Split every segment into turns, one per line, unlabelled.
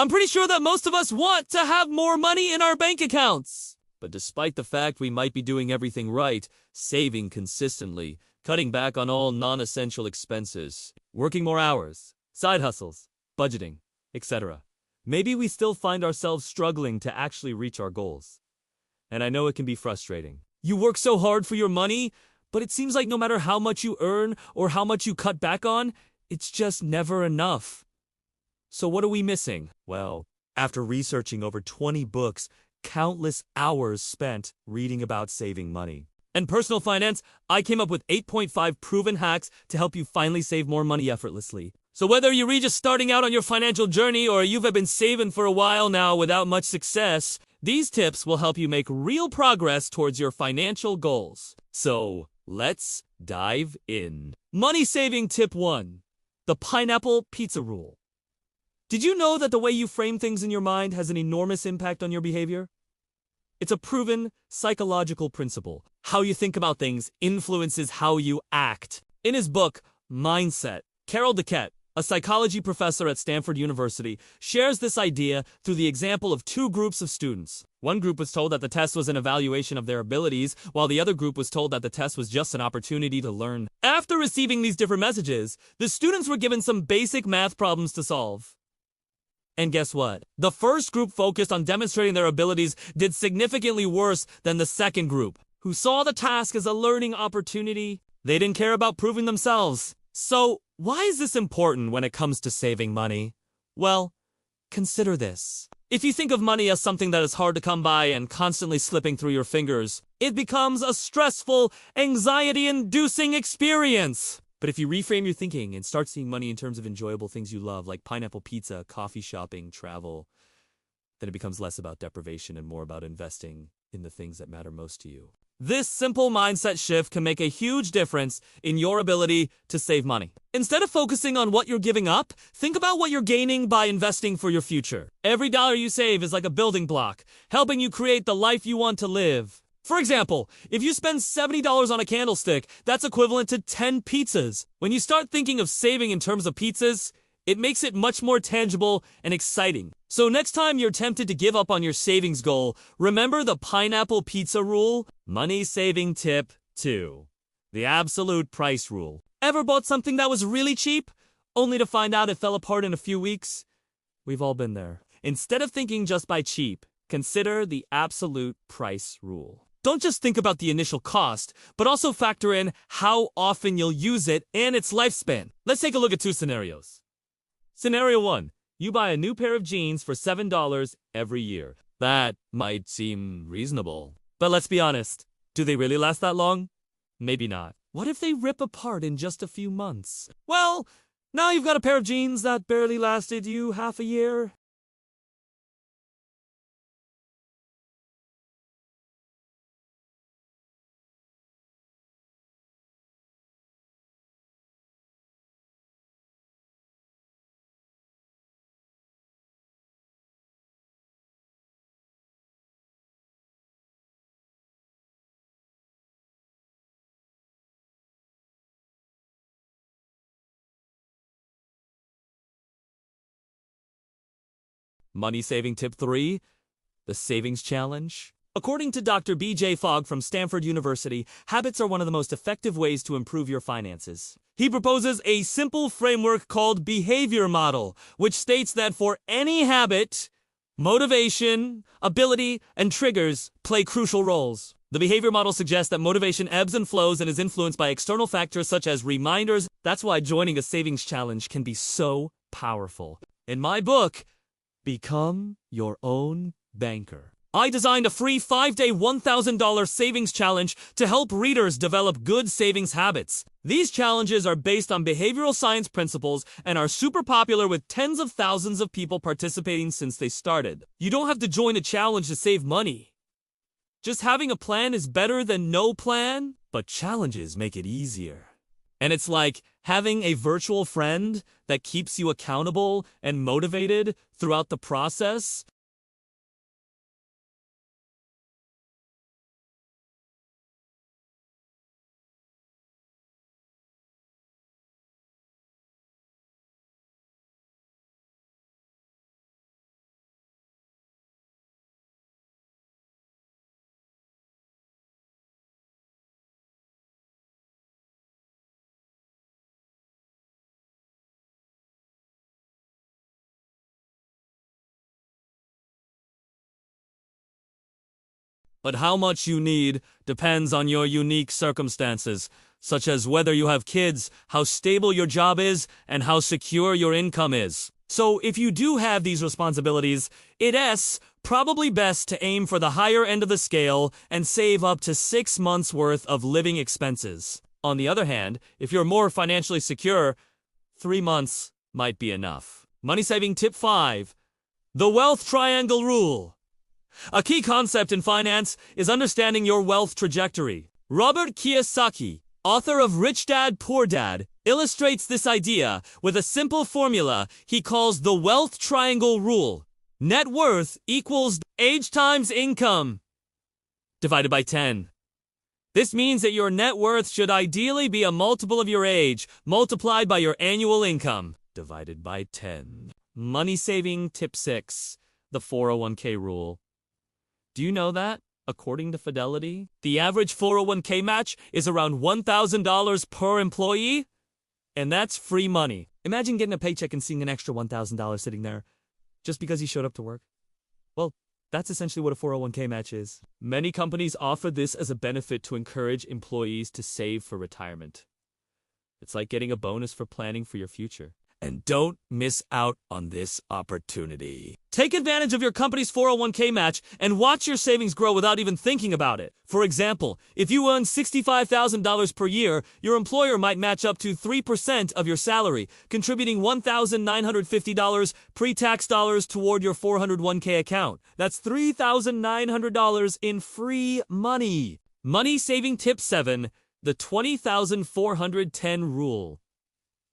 I'm pretty sure that most of us want to have more money in our bank accounts. But despite the fact we might be doing everything right, saving consistently, cutting back on all non-essential expenses, working more hours, side hustles, budgeting, etc., maybe we still find ourselves struggling to actually reach our goals. And I know it can be frustrating. You work so hard for your money, but it seems like no matter how much you earn or how much you cut back on, it's just never enough. So what are we missing? Well, after researching over 20 books, countless hours spent reading about saving money and personal finance, I came up with 8.5 proven hacks to help you finally save more money effortlessly. So whether you're just starting out on your financial journey or you've been saving for a while now without much success, these tips will help you make real progress towards your financial goals. So let's dive in. Money saving tip 1. The pineapple pizza rule. Did you know that the way you frame things in your mind has an enormous impact on your behavior? It's a proven psychological principle. How you think about things influences how you act. In his book, Mindset, Carol Dweck, a psychology professor at Stanford University, shares this idea through the example of two groups of students. One group was told that the test was an evaluation of their abilities, while the other group was told that the test was just an opportunity to learn. After receiving these different messages, the students were given some basic math problems to solve. And guess what? The first group focused on demonstrating their abilities did significantly worse than the second group, who saw the task as a learning opportunity. They didn't care about proving themselves. So, why is this important when it comes to saving money? Well, consider this. If you think of money as something that is hard to come by and constantly slipping through your fingers, it becomes a stressful, anxiety-inducing experience. But if you reframe your thinking and start seeing money in terms of enjoyable things you love, like pineapple pizza, coffee shopping, travel, then it becomes less about deprivation and more about investing in the things that matter most to you. This simple mindset shift can make a huge difference in your ability to save money. Instead of focusing on what you're giving up, think about what you're gaining by investing for your future. Every dollar you save is like a building block, helping you create the life you want to live. For example, if you spend $70 on a candlestick, that's equivalent to 10 pizzas. When you start thinking of saving in terms of pizzas, it makes it much more tangible and exciting. So next time you're tempted to give up on your savings goal, remember the pineapple pizza rule? Money saving tip 2. The absolute price rule. Ever bought something that was really cheap, only to find out it fell apart in a few weeks? We've all been there. Instead of thinking just by cheap, consider the absolute price rule. Don't just think about the initial cost, but also factor in how often you'll use it and its lifespan. Let's take a look at two scenarios. Scenario 1. You buy a new pair of jeans for $7 every year. That might seem reasonable. But let's be honest, do they really last that long? Maybe not. What if they rip apart in just a few months? Well, now you've got a pair of jeans that barely lasted you half a year. Money saving tip 3, the savings challenge. According to Dr. B.J. Fogg from Stanford University, habits are one of the most effective ways to improve your finances. He proposes a simple framework called behavior model, which states that for any habit, motivation, ability, and triggers play crucial roles. The behavior model suggests that motivation ebbs and flows and is influenced by external factors such as reminders. That's why joining a savings challenge can be so powerful. In my book, Become Your Own Banker, I designed a free 5-day $1,000 savings challenge to help readers develop good savings habits. These challenges are based on behavioral science principles and are super popular with tens of thousands of people participating since they started. You don't have to join a challenge to save money. Just having a plan is better than no plan, but challenges make it easier. And it's like having a virtual friend that keeps you accountable and motivated throughout the process. But how much you need depends on your unique circumstances, such as whether you have kids, how stable your job is, and how secure your income is. So if you do have these responsibilities, it's probably best to aim for the higher end of the scale and save up to 6 months' worth of living expenses. On the other hand, if you're more financially secure, 3 months might be enough. Money saving tip 5. The wealth triangle rule. A key concept in finance is understanding your wealth trajectory. Robert Kiyosaki, author of Rich Dad, Poor Dad, illustrates this idea with a simple formula he calls the wealth triangle rule. Net worth equals age times income divided by 10. This means that your net worth should ideally be a multiple of your age multiplied by your annual income divided by 10. Money saving tip 6, the 401k rule. Do you know that, according to Fidelity, the average 401k match is around $1,000 per employee? And that's free money. Imagine getting a paycheck and seeing an extra $1,000 sitting there just because you showed up to work. Well, that's essentially what a 401k match is. Many companies offer this as a benefit to encourage employees to save for retirement. It's like getting a bonus for planning for your future. And don't miss out on this opportunity. Take advantage of your company's 401k match and watch your savings grow without even thinking about it. For example, if you earn $65,000 per year, your employer might match up to 3% of your salary, contributing $1,950 pre-tax dollars toward your 401k account. That's $3,900 in free money. Money saving tip 7, the 20,410 rule.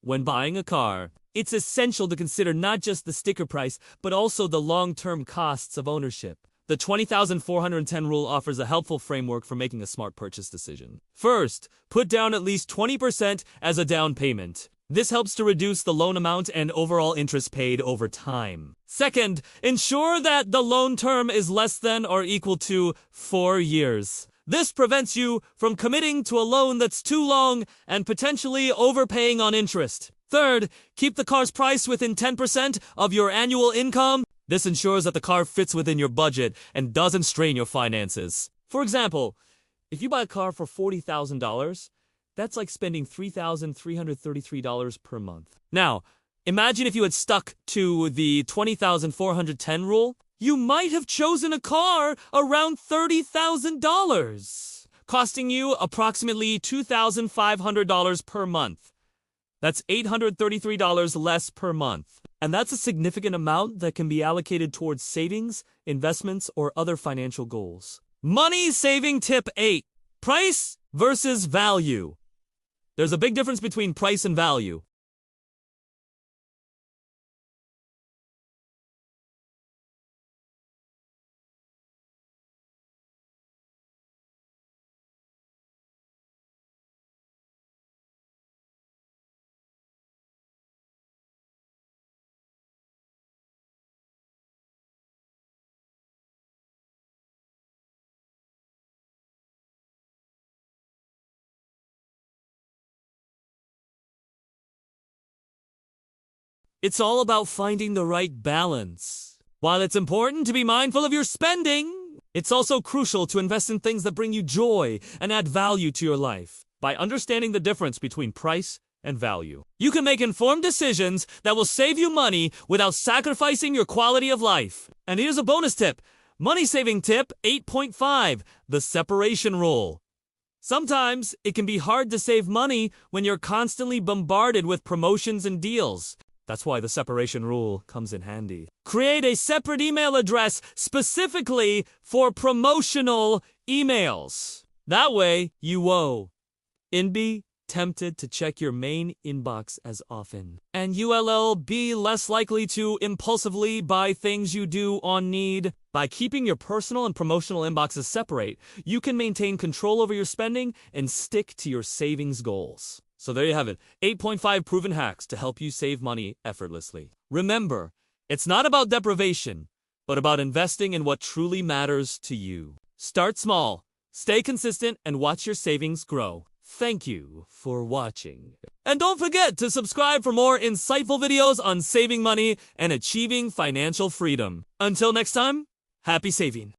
When buying a car, it's essential to consider not just the sticker price, but also the long-term costs of ownership. The 20,410 rule offers a helpful framework for making a smart purchase decision. First, put down at least 20% as a down payment. This helps to reduce the loan amount and overall interest paid over time. Second, ensure that the loan term is less than or equal to 4 years. This prevents you from committing to a loan that's too long and potentially overpaying on interest. Third, keep the car's price within 10% of your annual income. This ensures that the car fits within your budget and doesn't strain your finances. For example, if you buy a car for $40,000, that's like spending $3,333 per month. Now, imagine if you had stuck to the 20,410 rule. You might have chosen a car around $30,000, costing you approximately $2,500 per month. That's $833 less per month. And that's a significant amount that can be allocated towards savings, investments, or other financial goals. Money saving tip 8, price versus value. There's a big difference between price and value. It's all about finding the right balance. While it's important to be mindful of your spending, it's also crucial to invest in things that bring you joy and add value to your life. By understanding the difference between price and value, you can make informed decisions that will save you money without sacrificing your quality of life. And here's a bonus tip. Money saving tip 8.5, the separation rule. Sometimes it can be hard to save money when you're constantly bombarded with promotions and deals. That's why the separation rule comes in handy. Create a separate email address specifically for promotional emails. That way, you won't be tempted to check your main inbox as often. And you'll be less likely to impulsively buy things you do on need. By keeping your personal and promotional inboxes separate, you can maintain control over your spending and stick to your savings goals. So there you have it, 8.5 proven hacks to help you save money effortlessly. Remember, it's not about deprivation, but about investing in what truly matters to you. Start small, stay consistent, and watch your savings grow. Thank you for watching. And don't forget to subscribe for more insightful videos on saving money and achieving financial freedom. Until next time, happy saving.